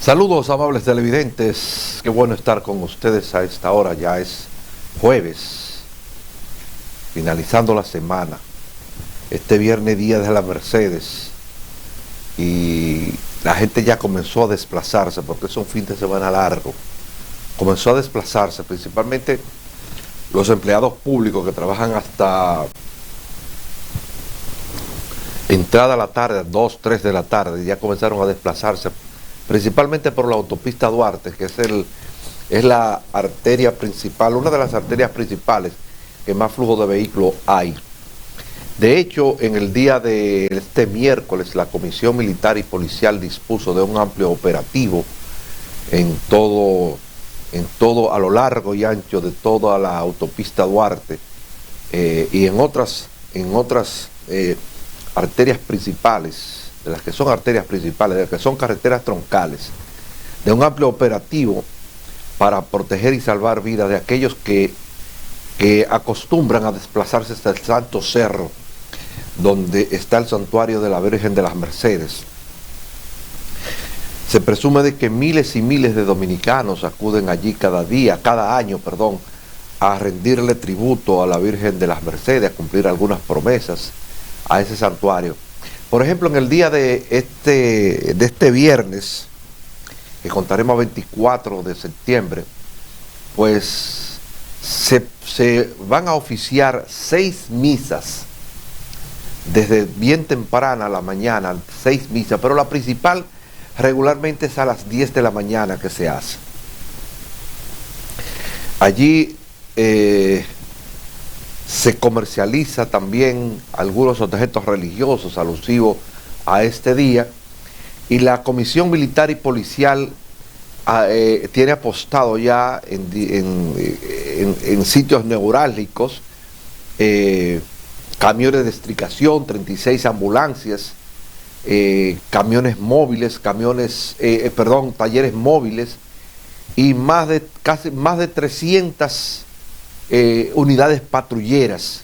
Saludos, amables televidentes, qué bueno estar con ustedes a esta hora. Ya es jueves, finalizando la semana, este viernes día de la Mercedes, y la gente ya comenzó a desplazarse porque es un fin de semana largo. Comenzó a desplazarse, principalmente los empleados públicos que trabajan hasta entrada a la tarde, 2, 3 de la tarde, ya comenzaron a desplazarse, principalmente por la autopista Duarte, que es la arteria principal, una de las arterias principales que más flujo de vehículos hay. De hecho, en el día de este miércoles, la Comisión Militar y Policial dispuso de un amplio operativo en todo a lo largo y ancho de toda la autopista Duarte, y en otras arterias principales, de las que son arterias principales, de las que son carreteras troncales, de un amplio operativo para proteger y salvar vidas de aquellos que acostumbran a desplazarse hasta el Santo Cerro, donde está el santuario de la Virgen de las Mercedes. Se presume de que miles y miles de dominicanos acuden allí cada año, a rendirle tributo a la Virgen de las Mercedes, a cumplir algunas promesas a ese santuario. Por ejemplo, en el día de este viernes, que contaremos a 24 de septiembre, pues se van a oficiar 6 misas, desde bien temprana a la mañana, 6 misas, pero la principal regularmente es a las 10 de la mañana que se hace. Allí se comercializa también algunos objetos religiosos alusivos a este día, y la Comisión Militar y Policial tiene apostado ya en sitios neurálgicos, camiones de estricación, 36 ambulancias, camiones móviles, talleres móviles, y más de 300 unidades patrulleras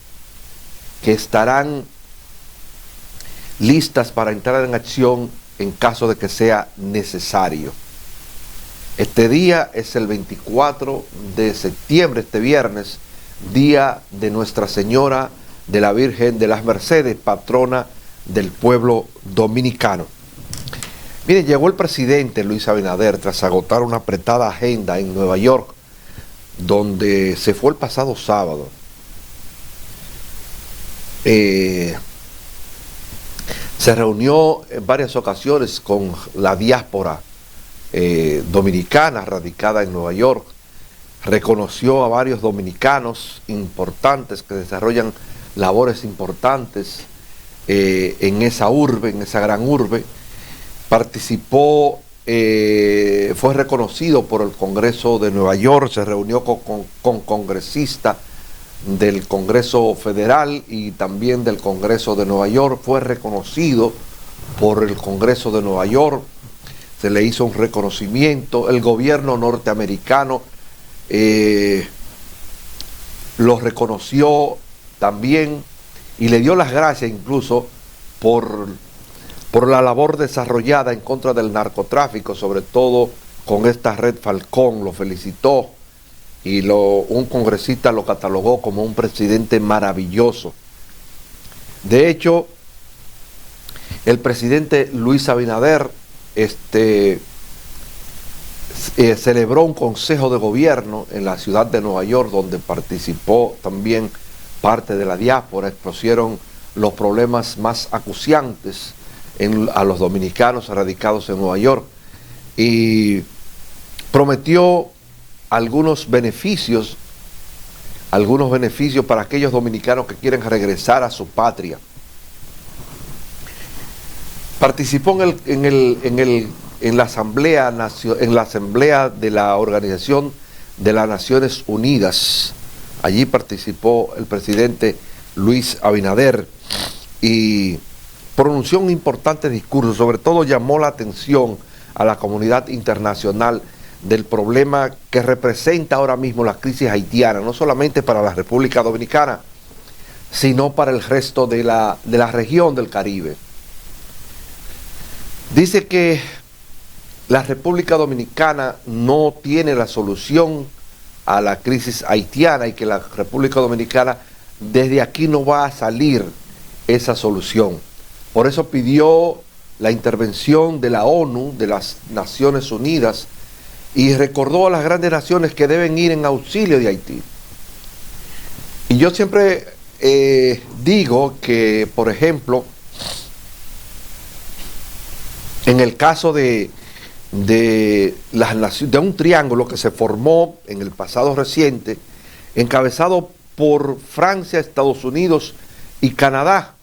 que estarán listas para entrar en acción en caso de que sea necesario. Este día es el 24 de septiembre, este viernes, día de Nuestra Señora de la Virgen de las Mercedes, patrona del pueblo dominicano. Miren, llegó el presidente Luis Abinader tras agotar una apretada agenda en Nueva York, donde se fue el pasado sábado. Se reunió en varias ocasiones con la diáspora dominicana radicada en Nueva York, reconoció a varios dominicanos importantes que desarrollan labores importantes en esa urbe, en esa gran urbe. Participó, fue reconocido por el Congreso de Nueva York, se reunió con congresistas del Congreso Federal y también del Congreso de Nueva York, fue reconocido por el Congreso de Nueva York, se le hizo un reconocimiento, el gobierno norteamericano lo reconoció también y le dio las gracias incluso por la labor desarrollada en contra del narcotráfico, sobre todo con esta red Falcón. Lo felicitó y un congresista lo catalogó como un presidente maravilloso. De hecho, el presidente Luis Abinader celebró un consejo de gobierno en la ciudad de Nueva York, donde participó también parte de la diáspora. Expusieron los problemas más acuciantes a los dominicanos radicados en Nueva York y prometió algunos beneficios para aquellos dominicanos que quieren regresar a su patria. Participó en la asamblea de la Organización de las Naciones Unidas. Allí participó el presidente Luis Abinader y pronunció un importante discurso. Sobre todo llamó la atención a la comunidad internacional del problema que representa ahora mismo la crisis haitiana, no solamente para la República Dominicana, sino para el resto de la región del Caribe. Dice que la República Dominicana no tiene la solución a la crisis haitiana y que la República Dominicana desde aquí no va a salir esa solución. Por eso pidió la intervención de la ONU, de las Naciones Unidas, y recordó a las grandes naciones que deben ir en auxilio de Haití. Y yo siempre digo que, por ejemplo, en el caso de un triángulo que se formó en el pasado reciente, encabezado por Francia, Estados Unidos y Canadá,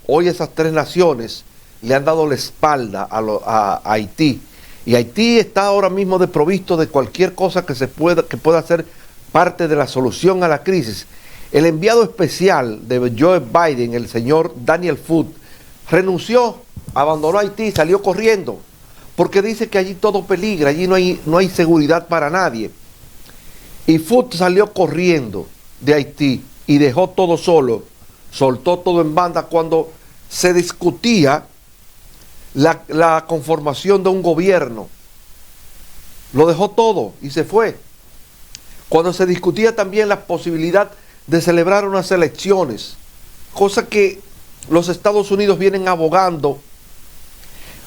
hoy esas tres naciones le han dado la espalda a Haití. Y Haití está ahora mismo desprovisto de cualquier cosa que pueda ser parte de la solución a la crisis. El enviado especial de Joe Biden, el señor Daniel Foote, renunció, abandonó Haití, salió corriendo, porque dice que allí todo peligra, allí no hay seguridad para nadie. Y Foote salió corriendo de Haití y dejó todo solo, soltó todo en banda cuando se discutía la conformación de un gobierno. Lo dejó todo y se fue. Cuando se discutía también la posibilidad de celebrar unas elecciones, cosa que los Estados Unidos vienen abogando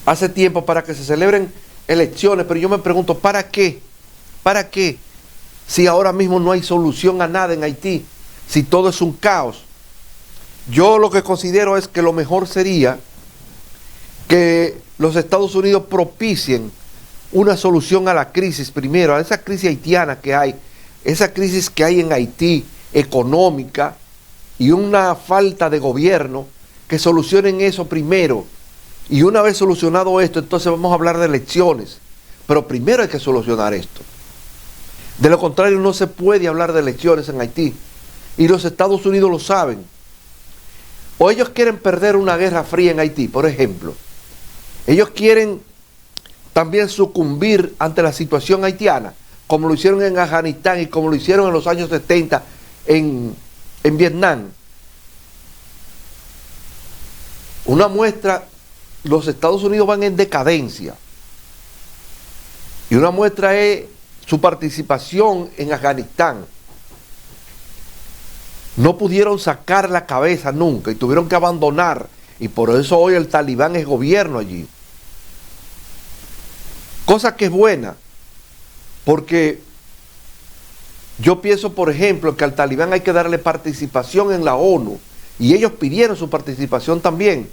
hace tiempo para que se celebren elecciones, pero yo me pregunto, ¿para qué? ¿Para qué? Si ahora mismo no hay solución a nada en Haití, si todo es un caos. Yo lo que considero es que lo mejor sería que los Estados Unidos propicien una solución a la crisis primero, a esa crisis haitiana que hay, esa crisis que hay en Haití, económica, y una falta de gobierno, que solucionen eso primero. Y una vez solucionado esto, entonces vamos a hablar de elecciones. Pero primero hay que solucionar esto. De lo contrario, no se puede hablar de elecciones en Haití. Y los Estados Unidos lo saben. O ellos quieren perder una guerra fría en Haití, por ejemplo. Ellos quieren también sucumbir ante la situación haitiana, como lo hicieron en Afganistán y como lo hicieron en los años 70 en Vietnam. Una muestra, los Estados Unidos van en decadencia. Y una muestra es su participación en Afganistán. No pudieron sacar la cabeza nunca y tuvieron que abandonar. Y por eso hoy el Talibán es gobierno allí. Cosa que es buena, porque yo pienso, por ejemplo, que al Talibán hay que darle participación en la ONU, y ellos pidieron su participación también,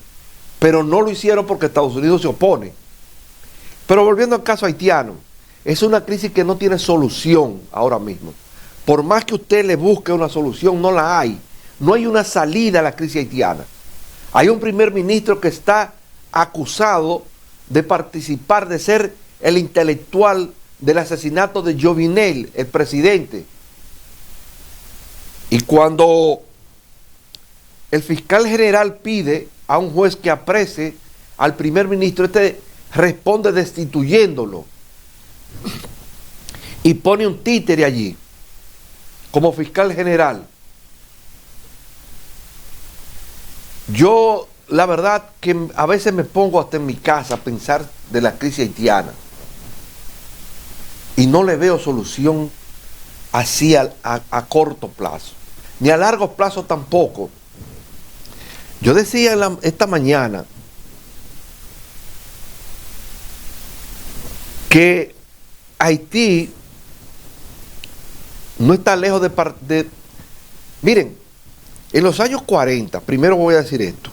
pero no lo hicieron porque Estados Unidos se opone. Pero volviendo al caso haitiano, es una crisis que no tiene solución ahora mismo. Por más que usted le busque una solución, no la hay. No hay una salida a la crisis haitiana. Hay un primer ministro que está acusado de participar, de ser el intelectual del asesinato de Jovenel, el presidente. Y cuando el fiscal general pide a un juez que aprese al primer ministro, este responde destituyéndolo y pone un títere allí como fiscal general. Yo, la verdad, que a veces me pongo hasta en mi casa a pensar de la crisis haitiana y no le veo solución así a corto plazo, ni a largo plazo tampoco. Yo decía esta mañana que Haití no está lejos de... Miren, en los años 40, primero voy a decir esto,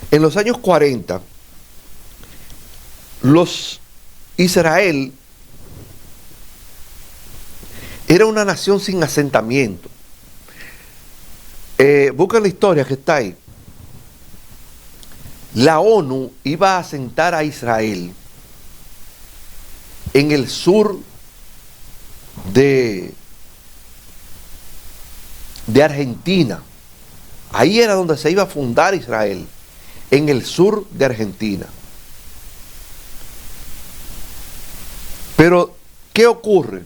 en los años 40, Israel era una nación sin asentamiento. Busquen la historia que está ahí. La ONU iba a asentar a Israel en el sur de Argentina. Ahí era donde se iba a fundar Israel, en el sur de Argentina. Pero, ¿qué ocurre?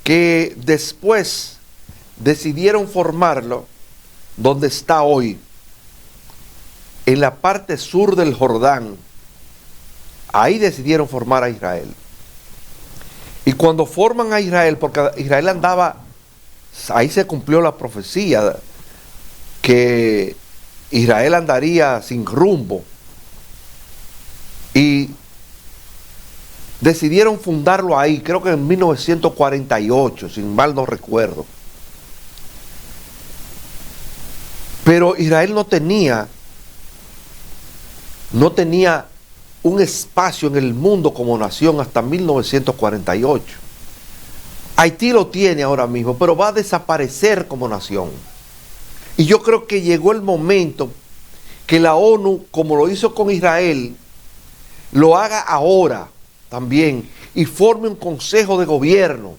Que después decidieron formarlo donde está hoy, en la parte sur del Jordán, Ahí decidieron formar a Israel. Y cuando forman a Israel, porque Israel andaba, ahí se cumplió la profecía, que Israel andaría sin rumbo. Y decidieron fundarlo ahí, creo que en 1948, sin mal no recuerdo. Pero Israel no tenía un espacio en el mundo como nación hasta 1948. Haití lo tiene ahora mismo, pero va a desaparecer como nación. Y yo creo que llegó el momento que la ONU, como lo hizo con Israel, lo haga ahora también y forme un consejo de gobierno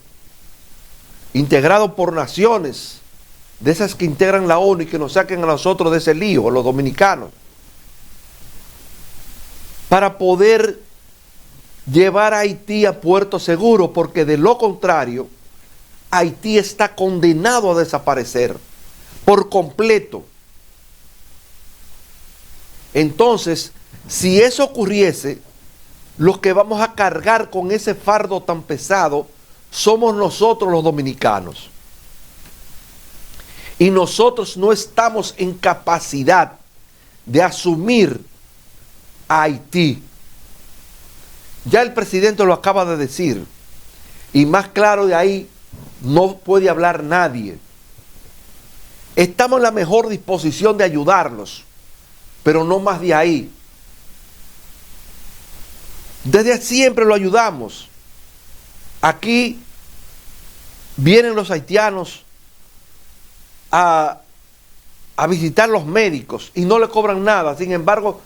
integrado por naciones, de esas que integran la ONU y que nos saquen a nosotros de ese lío, a los dominicanos, para poder llevar a Haití a puerto seguro, porque de lo contrario, Haití está condenado a desaparecer por completo. Entonces, si eso ocurriese, los que vamos a cargar con ese fardo tan pesado somos nosotros los dominicanos. Y nosotros no estamos en capacidad de asumir a Haití. Ya el presidente lo acaba de decir, y más claro de ahí no puede hablar nadie. Estamos en la mejor disposición de ayudarlos, pero no más de ahí. Desde siempre lo ayudamos. Aquí vienen los haitianos a visitar los médicos y no le cobran nada. Sin embargo,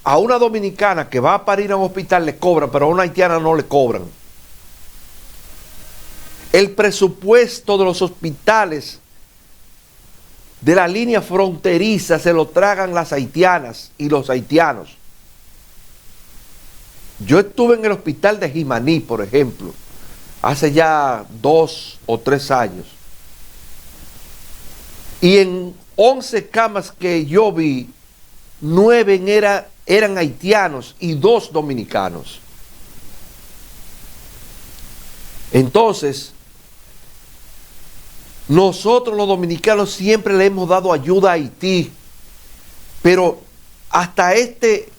a una dominicana que va a parir a un hospital le cobran, pero a una haitiana no le cobran. El presupuesto de los hospitales de la línea fronteriza se lo tragan las haitianas y los haitianos. Yo estuve en el hospital de Jimaní, por ejemplo, hace ya 2 o 3 años. Y en 11 camas que yo vi, 9 eran haitianos y 2 dominicanos. Entonces, nosotros los dominicanos siempre le hemos dado ayuda a Haití, pero hasta ese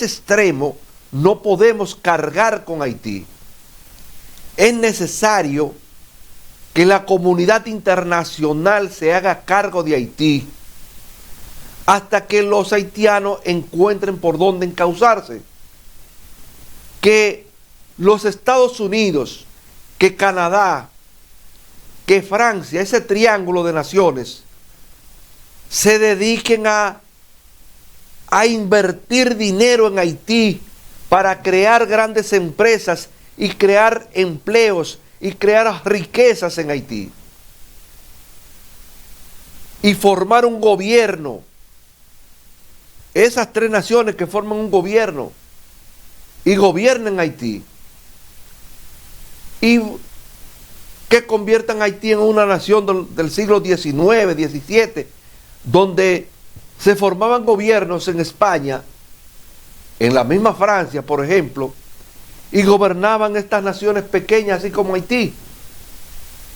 extremo no podemos cargar con Haití. Es necesario que la comunidad internacional se haga cargo de Haití hasta que los haitianos encuentren por dónde encauzarse. Que los Estados Unidos, que Canadá, que Francia, ese triángulo de naciones, se dediquen a invertir dinero en Haití para crear grandes empresas y crear empleos y crear riquezas en Haití. Y formar un gobierno. Esas 3 naciones que forman un gobierno y gobiernen Haití. Y que conviertan a Haití en una nación del siglo XIX, XVII, donde se formaban gobiernos en España, en la misma Francia, por ejemplo, y gobernaban estas naciones pequeñas, así como Haití,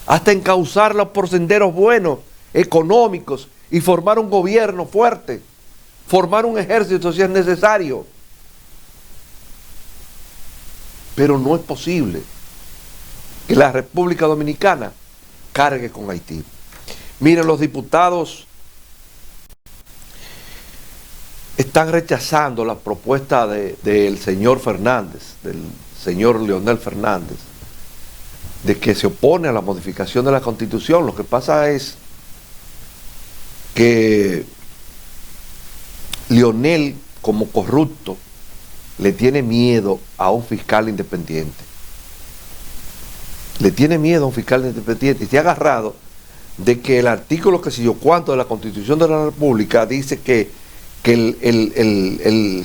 hasta encauzarlas por senderos buenos, económicos, y formar un gobierno fuerte, formar un ejército si es necesario. Pero no es posible que la República Dominicana cargue con Haití. Miren, los diputados están rechazando la propuesta del señor Fernández, del señor Leonel Fernández, de que se opone a la modificación de la Constitución. Lo que pasa es que Leonel, como corrupto, le tiene miedo a un fiscal independiente. Le tiene miedo a un fiscal independiente y se ha agarrado de que el artículo que sé yo cuánto de la Constitución de la República dice que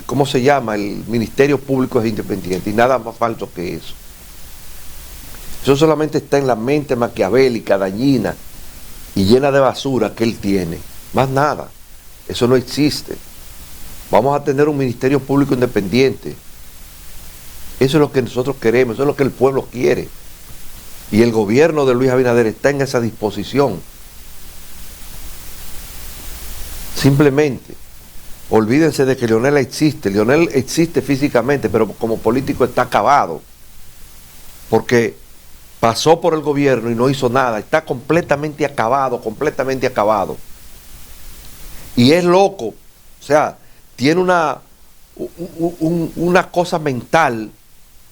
¿cómo se llama? El Ministerio Público es independiente, y nada más falso que eso. Eso solamente está en la mente maquiavélica, dañina y llena de basura que él tiene. Más nada. Eso no existe. Vamos a tener un Ministerio Público independiente Eso es lo que nosotros queremos, eso es lo que el pueblo quiere. Y el gobierno de Luis Abinader está en esa disposición. Simplemente, olvídense de que Leonel existe. Leonel existe físicamente, pero como político está acabado. Porque pasó por el gobierno y no hizo nada. Está completamente acabado, completamente acabado. Y es loco. O sea, tiene una cosa mental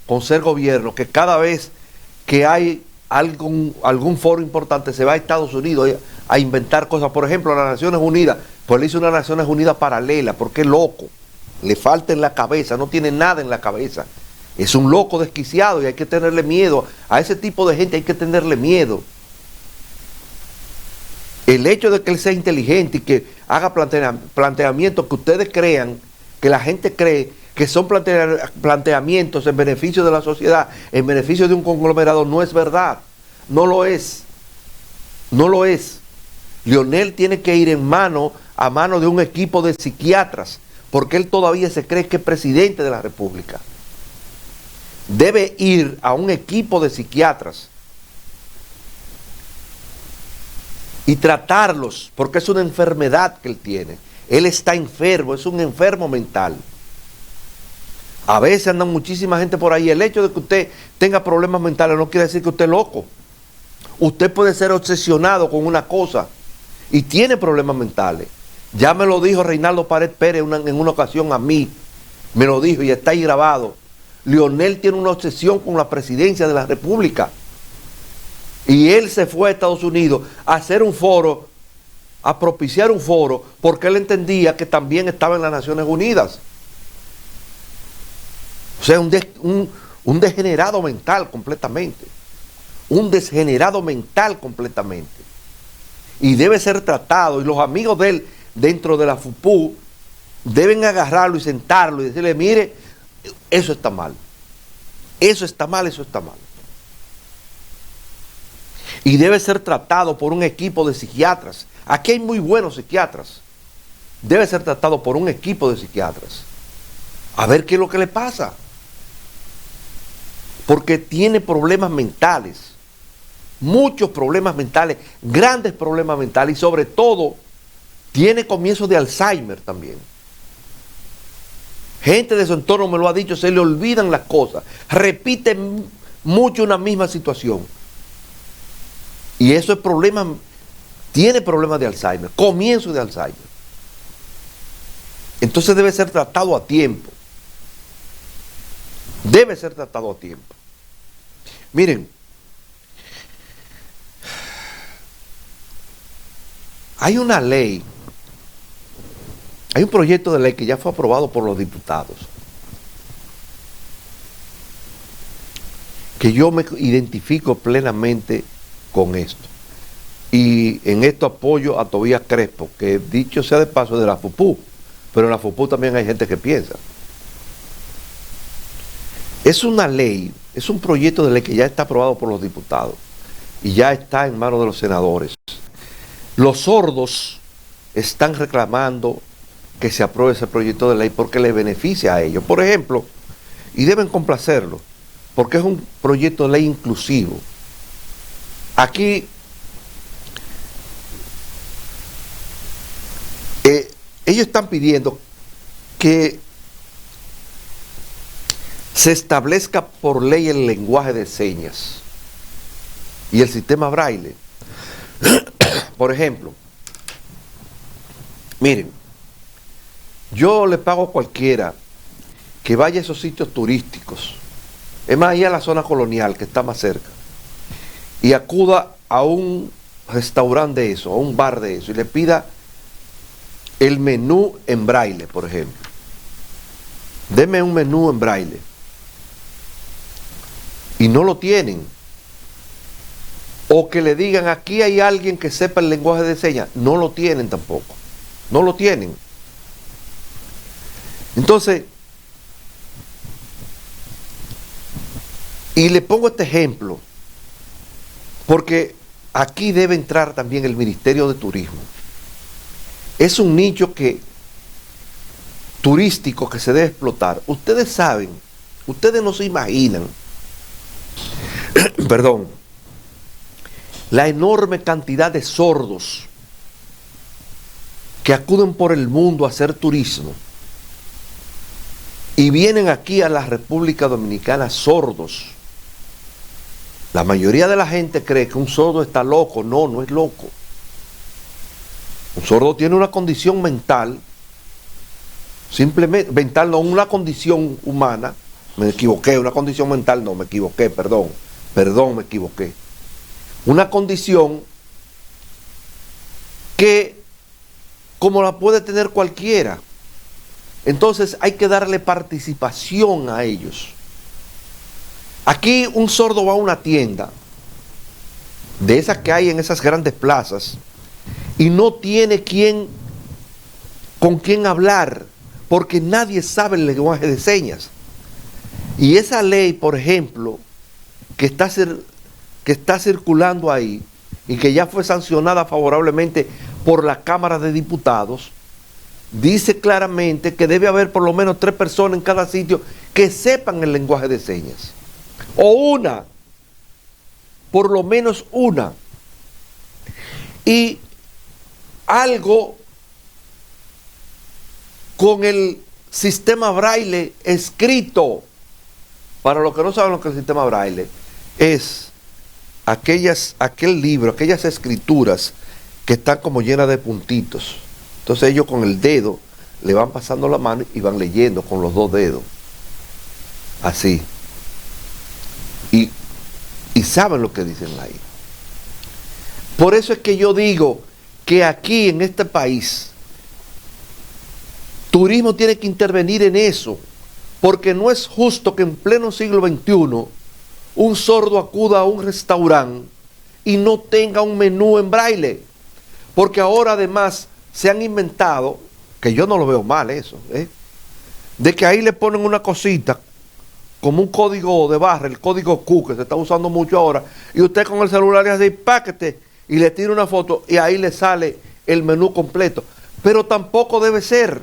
con ser gobierno, que cada vez que hay algún foro importante se va a Estados Unidos a inventar cosas. Por ejemplo, las Naciones Unidas, pues le hizo una Naciones Unidas paralela, porque es loco, le falta en la cabeza, no tiene nada en la cabeza. Es un loco desquiciado y hay que tenerle miedo. A ese tipo de gente hay que tenerle miedo. El hecho de que él sea inteligente y que haga planteamientos que ustedes crean, que la gente cree que son planteamientos en beneficio de la sociedad, en beneficio de un conglomerado, no es verdad. No lo es. No lo es. Leonel tiene que ir a mano de un equipo de psiquiatras, porque él todavía se cree que es presidente de la República. Debe ir a un equipo de psiquiatras y tratarlos, porque es una enfermedad que él tiene. Él está enfermo, es un enfermo mental. A veces andan muchísima gente por ahí. El hecho de que usted tenga problemas mentales no quiere decir que usted es loco. Usted puede ser obsesionado con una cosa y tiene problemas mentales. Ya me lo dijo Reinaldo Pared Pérez en una ocasión a mí. Me lo dijo y está ahí grabado. Leonel tiene una obsesión con la presidencia de la República. Y él se fue a Estados Unidos a hacer un foro, a propiciar un foro, porque él entendía que también estaba en las Naciones Unidas. O sea, un degenerado mental completamente. Un degenerado mental completamente. Y debe ser tratado. Y los amigos de él dentro de la FUPU deben agarrarlo y sentarlo y decirle, mire, eso está mal. Eso está mal, eso está mal. Y debe ser tratado por un equipo de psiquiatras. Aquí hay muy buenos psiquiatras. Debe ser tratado por un equipo de psiquiatras. A ver qué es lo que le pasa. Porque tiene problemas mentales. Muchos problemas mentales, grandes problemas mentales y sobre todo tiene comienzos de Alzheimer también. Gente de su entorno me lo ha dicho, se le olvidan las cosas, repiten mucho una misma situación. Y eso es problema, tiene problemas de Alzheimer, comienzo de Alzheimer. Entonces debe ser tratado a tiempo. Debe ser tratado a tiempo. Miren, hay una ley, hay un proyecto de ley que ya fue aprobado por los diputados, que yo me identifico plenamente con esto. Y en esto apoyo a Tobías Crespo, que dicho sea de paso de la FUPU, pero en la FUPU también hay gente que piensa. Es una ley, es un proyecto de ley que ya está aprobado por los diputados y ya está en manos de los senadores. Los sordos están reclamando que se apruebe ese proyecto de ley porque les beneficia a ellos. Por ejemplo, y deben complacerlo, porque es un proyecto de ley inclusivo. Aquí ellos están pidiendo que se establezca por ley el lenguaje de señas y el sistema braille. Por ejemplo, miren, yo le pago a cualquiera que vaya a esos sitios turísticos, es más, ahí a la zona colonial que está más cerca, y acuda a un restaurante de eso, a un bar de eso, y le pida el menú en braille, por ejemplo. Deme un menú en braille. Y no lo tienen. O que le digan, aquí hay alguien que sepa el lenguaje de señas. No lo tienen tampoco. No lo tienen. Entonces, y le pongo este ejemplo, porque aquí debe entrar también el Ministerio de Turismo. Es un nicho turístico que se debe explotar. Ustedes saben, Ustedes no se imaginan, perdón, la enorme cantidad de sordos que acuden por el mundo a hacer turismo y vienen aquí a la República Dominicana sordos. La mayoría de la gente cree que un sordo está loco. No, no es loco. Un sordo tiene una condición mental, simplemente, mental no, una condición humana. Me equivoqué, una condición mental no, me equivoqué, perdón, me equivoqué. Una condición que, como la puede tener cualquiera, entonces hay que darle participación a ellos. Aquí un sordo va a una tienda, de esas que hay en esas grandes plazas, y no tiene con quién hablar, porque nadie sabe el lenguaje de señas. Y esa ley, por ejemplo, que está circulando ahí, y que ya fue sancionada favorablemente por la Cámara de Diputados, dice claramente que debe haber por lo menos 3 personas en cada sitio que sepan el lenguaje de señas. O una, por lo menos una. Y algo con el sistema braille escrito. Para los que no saben lo que es el sistema braille, es aquel libro, aquellas escrituras que están como llenas de puntitos. Entonces ellos con el dedo le van pasando la mano y van leyendo con los 2 dedos. Así. Y saben lo que dicen ahí. Por eso es que yo digo que aquí en este país, turismo tiene que intervenir en eso, porque no es justo que en pleno siglo XXI un sordo acuda a un restaurante y no tenga un menú en braille, porque ahora además se han inventado, que yo no lo veo mal eso, de que ahí le ponen una cosita como un código de barra, el código Q que se está usando mucho ahora, y usted con el celular le hace paquete y le tira una foto y ahí le sale el menú completo. Pero tampoco debe ser.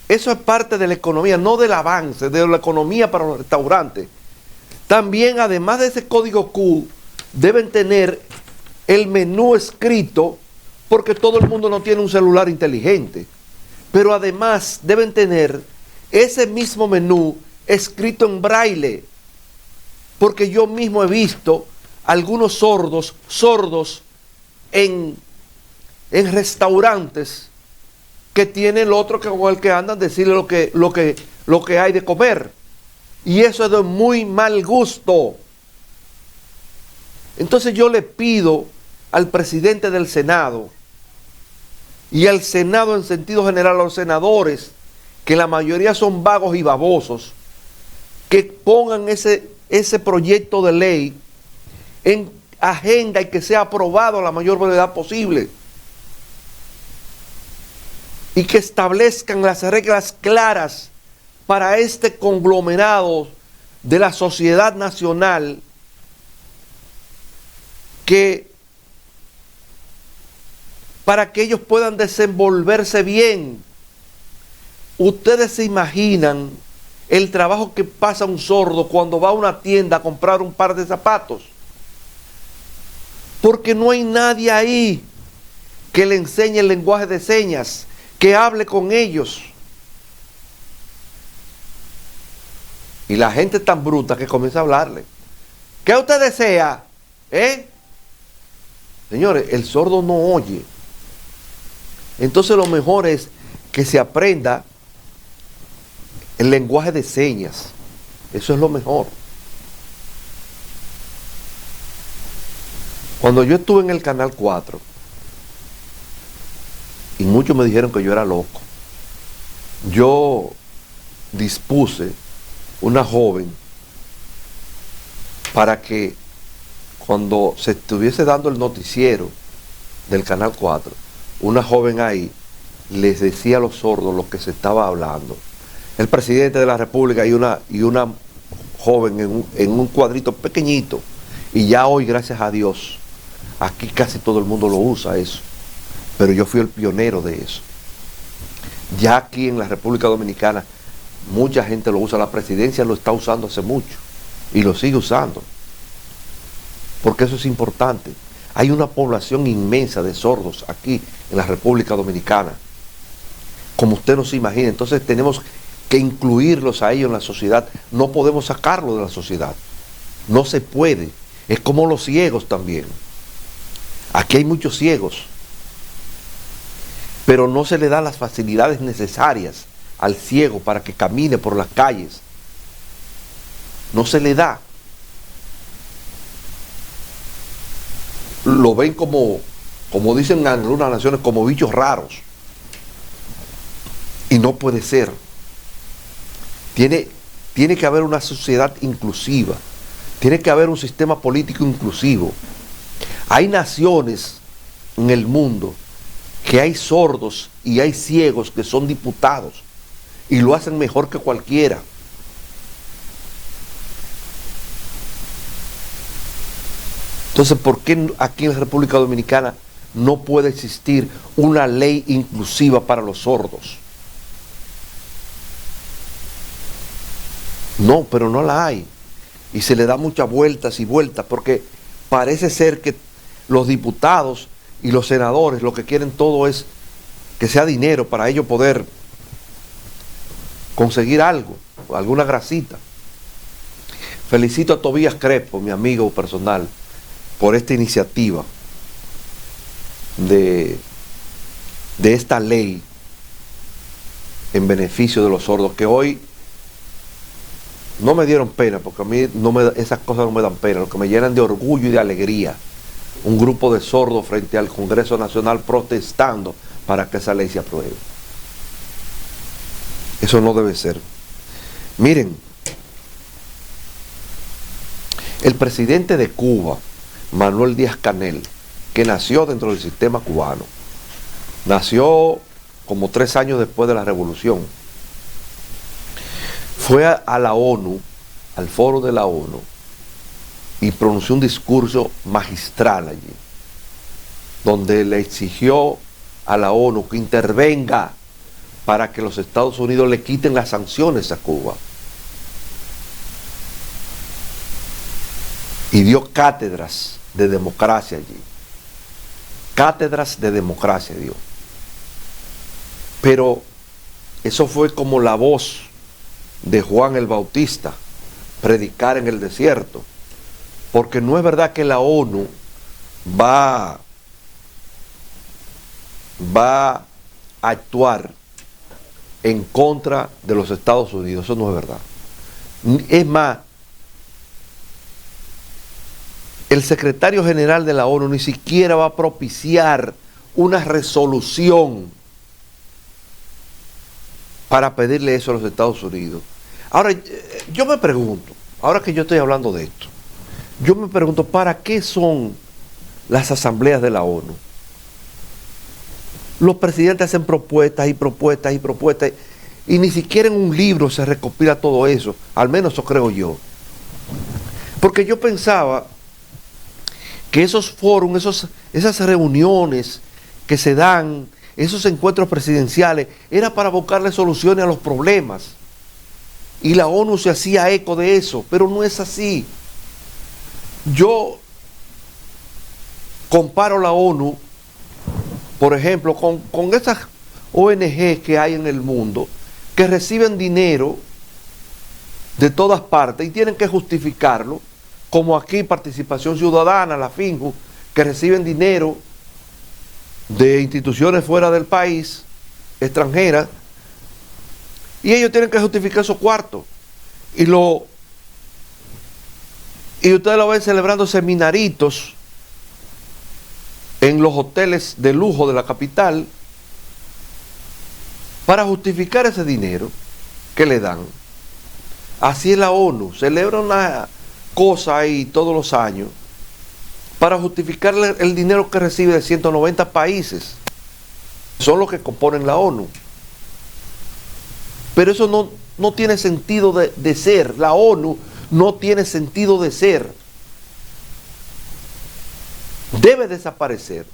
Eso es parte de la economía, no del avance, de la economía para los restaurantes. También, además de ese código Q, deben tener el menú escrito, porque todo el mundo no tiene un celular inteligente. Pero además deben tener ese mismo menú escrito en braille, porque yo mismo he visto algunos sordos en restaurantes que tiene el otro que con el que andan decirle lo que hay de comer. Y eso es de muy mal gusto. Entonces yo le pido al presidente del Senado y al Senado en sentido general, a los senadores, que la mayoría son vagos y babosos, que pongan ese proyecto de ley en agenda y que sea aprobado a la mayor brevedad posible. Y que establezcan las reglas claras para este conglomerado de la sociedad nacional para que ellos puedan desenvolverse bien. Ustedes se imaginan el trabajo que pasa un sordo cuando va a una tienda a comprar un par de zapatos, porque no hay nadie ahí que le enseñe el lenguaje de señas, que hable con ellos. Y la gente es tan bruta que comienza a hablarle. ¿Qué usted desea? Señores, el sordo no oye. Entonces lo mejor es que se aprenda el lenguaje de señas. Eso es lo mejor. Cuando yo estuve en el Canal 4, y muchos me dijeron que yo era loco, yo dispuse una joven para que cuando se estuviese dando el noticiero del Canal 4, una joven ahí les decía a los sordos lo que se estaba hablando. El presidente de la República y una joven en un cuadrito pequeñito. Y ya hoy, gracias a Dios, aquí casi todo el mundo lo usa eso. Pero yo fui el pionero de eso. Ya aquí en la República Dominicana mucha gente lo usa, la presidencia lo está usando hace mucho y lo sigue usando, porque eso es importante. Hay una población inmensa de sordos aquí en la República Dominicana, como usted no se imagina. Entonces tenemos que incluirlos a ellos en la sociedad. No podemos sacarlos de la sociedad, no se puede. Es como los ciegos también. Aquí hay muchos ciegos, pero no se le dan las facilidades necesarias al ciego para que camine por las calles. No se le da. Lo ven como dicen en algunas naciones, como bichos raros. Y no puede ser. Tiene que haber una sociedad inclusiva. Tiene que haber un sistema político inclusivo. Hay naciones en el mundo que hay sordos y hay ciegos que son diputados y lo hacen mejor que cualquiera. Entonces, ¿por qué aquí en la República Dominicana no puede existir una ley inclusiva para los sordos? No, pero no la hay. Y se le da muchas vueltas y vueltas, porque parece ser que los diputados y los senadores lo que quieren todo es que sea dinero para ellos poder conseguir algo, alguna grasita. Felicito a Tobías Crespo, mi amigo personal, por esta iniciativa de esta ley en beneficio de los sordos, que hoy no me dieron pena, porque a mí esas cosas no me dan pena, lo que me llenan de orgullo y de alegría. Un grupo de sordos frente al Congreso Nacional protestando para que esa ley se apruebe. Eso no debe ser. Miren, el presidente de Cuba, Manuel Díaz-Canel, que nació dentro del sistema cubano, nació como 3 años después de la revolución, fue a la ONU, al foro de la ONU, y pronunció un discurso magistral allí, donde le exigió a la ONU que intervenga para que los Estados Unidos le quiten las sanciones a Cuba. Y dio cátedras de democracia allí. Cátedras de democracia dio. Pero eso fue como la voz de Juan el Bautista, predicar en el desierto. Porque no es verdad que la ONU va a actuar en contra de los Estados Unidos. Eso no es verdad. Es más, el secretario general de la ONU ni siquiera va a propiciar una resolución para pedirle eso a los Estados Unidos. Ahora, yo me pregunto, ahora que yo estoy hablando de esto, yo me pregunto, ¿para qué son las asambleas de la ONU? Los presidentes hacen propuestas y propuestas y propuestas, y ni siquiera en un libro se recopila todo eso, al menos eso creo yo. Porque yo pensaba que esos foros, esas reuniones que se dan, esos encuentros presidenciales, era para buscarle soluciones a los problemas. Y la ONU se hacía eco de eso, pero no es así. Yo comparo la ONU, por ejemplo, con esas ONG que hay en el mundo, que reciben dinero de todas partes y tienen que justificarlo, como aquí Participación Ciudadana, la FINJU, que reciben dinero de instituciones fuera del país, extranjeras, y ellos tienen que justificar esos cuartos. Y ustedes lo ven celebrando seminaritos en los hoteles de lujo de la capital para justificar ese dinero que le dan. Así es la ONU, celebra una cosa ahí todos los años para justificar el dinero que recibe de 190 países. Son los que componen la ONU. Pero eso no tiene sentido de ser. La ONU no tiene sentido de ser. Debe desaparecer.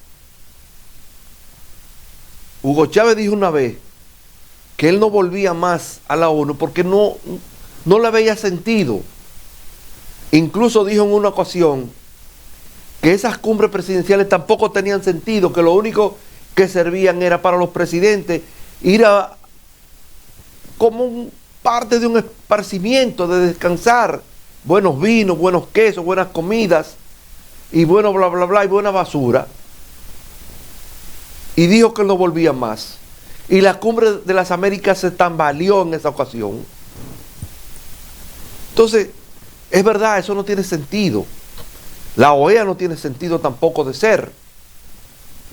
Hugo Chávez dijo una vez que él no volvía más a la ONU porque no le veía sentido. Incluso dijo en una ocasión que esas cumbres presidenciales tampoco tenían sentido, que lo único que servían era para los presidentes ir a como parte de un esparcimiento, de descansar, buenos vinos, buenos quesos, buenas comidas, y bueno, bla, bla, bla, y buena basura. Y dijo que no volvía más. Y la cumbre de las Américas se tambaleó en esa ocasión. Entonces, es verdad, eso no tiene sentido. La OEA no tiene sentido tampoco de ser.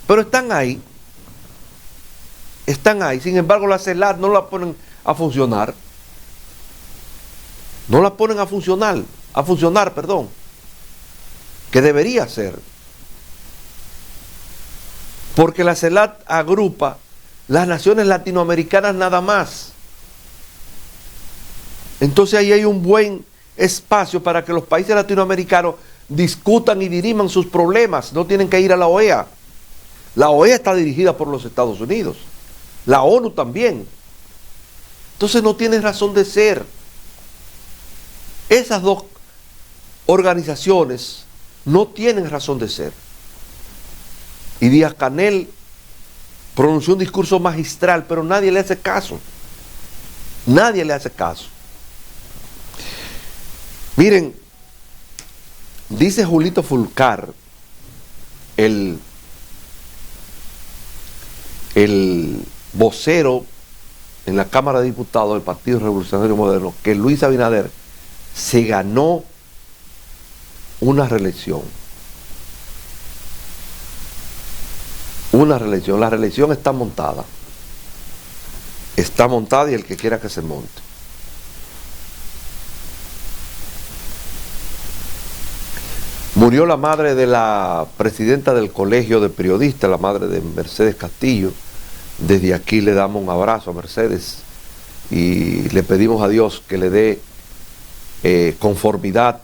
Pero están ahí. Están ahí. Sin embargo, la CELAC no la ponen a funcionar. No la ponen a funcionar, perdón. Que debería ser. Porque la CELAC agrupa las naciones latinoamericanas nada más. Entonces ahí hay un buen espacio para que los países latinoamericanos discutan y diriman sus problemas. No tienen que ir a la OEA. La OEA está dirigida por los Estados Unidos. La ONU también. Entonces no tiene razón de ser. Esas dos organizaciones no tienen razón de ser. Y Díaz-Canel pronunció un discurso magistral, pero nadie le hace caso. Nadie le hace caso. Miren, dice Julito Fulcar, el vocero en la Cámara de Diputados del Partido Revolucionario Moderno, que Luis Abinader se ganó una reelección. Una reelección. La reelección está montada. Está montada y el que quiera que se monte. Murió la madre de la presidenta del Colegio de Periodistas, la madre de Mercedes Castillo. Desde aquí le damos un abrazo a Mercedes y le pedimos a Dios que le dé conformidad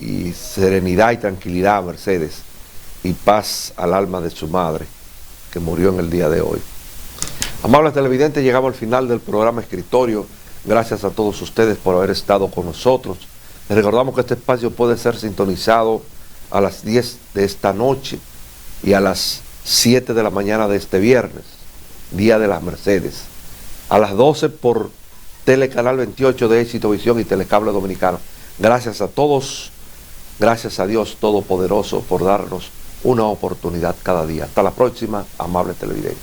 y serenidad y tranquilidad a Mercedes y paz al alma de su madre que murió en el día de hoy. Amables televidentes, llegamos al final del programa Escritorio. Gracias a todos ustedes por haber estado con nosotros. Les recordamos que este espacio puede ser sintonizado a las 10 de esta noche y a las 7 de la mañana de este viernes, Día de las Mercedes, a las 12 por Telecanal 28 de Éxito Visión y Telecable Dominicano. Gracias a todos, gracias a Dios Todopoderoso por darnos una oportunidad cada día. Hasta la próxima, amables televidentes.